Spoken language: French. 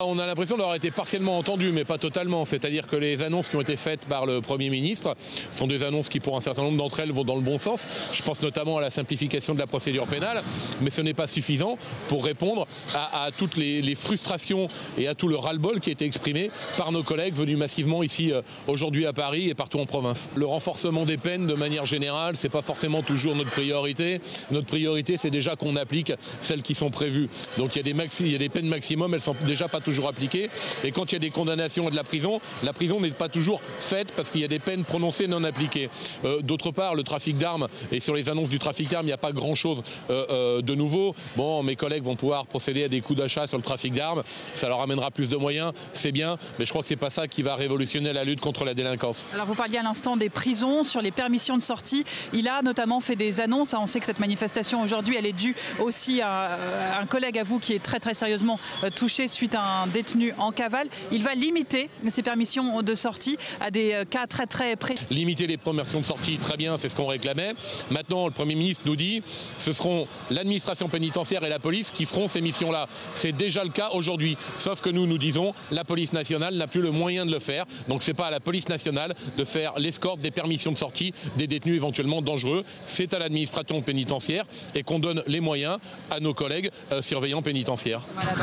On a l'impression d'avoir été partiellement entendu, mais pas totalement. C'est-à-dire que les annonces qui ont été faites par le Premier ministre sont des annonces qui, pour un certain nombre d'entre elles, vont dans le bon sens. Je pense notamment à la simplification de la procédure pénale, mais ce n'est pas suffisant pour répondre à toutes les frustrations et à tout le ras-le-bol qui a été exprimé par nos collègues venus massivement ici aujourd'hui à Paris et partout en province. Le renforcement des peines, de manière générale, c'est pas forcément toujours notre priorité. Notre priorité, c'est déjà qu'on applique celles qui sont prévues. Donc il y a des peines maximum, elles sont déjà pas toujours appliquées. Et quand il y a des condamnations et de la prison n'est pas toujours faite parce qu'il y a des peines prononcées non appliquées. D'autre part, le trafic d'armes, et sur les annonces du trafic d'armes, il n'y a pas grand-chose de nouveau. Bon, mes collègues vont pouvoir procéder à des coups d'achat sur le trafic d'armes. Ça leur amènera plus de moyens, c'est bien, mais je crois que c'est pas ça qui va révolutionner la lutte contre la délinquance. Alors vous parliez à l'instant des prisons, sur les permissions de sortie. Il a notamment fait des annonces. On sait que cette manifestation aujourd'hui, elle est due aussi à un collègue à vous qui est très très sérieusement touché suite à un détenu en cavale. Il va limiter ces permissions de sortie à des cas très très précis. Limiter les permissions de sortie, très bien, c'est ce qu'on réclamait. Maintenant, le Premier ministre nous dit ce seront l'administration pénitentiaire et la police qui feront ces missions-là. C'est déjà le cas aujourd'hui. Sauf que nous disons la police nationale n'a plus le moyen de le faire. Donc c'est pas à la police nationale de faire l'escorte des permissions de sortie des détenus éventuellement dangereux. C'est à l'administration pénitentiaire et qu'on donne les moyens à nos collègues surveillants pénitentiaires. Voilà,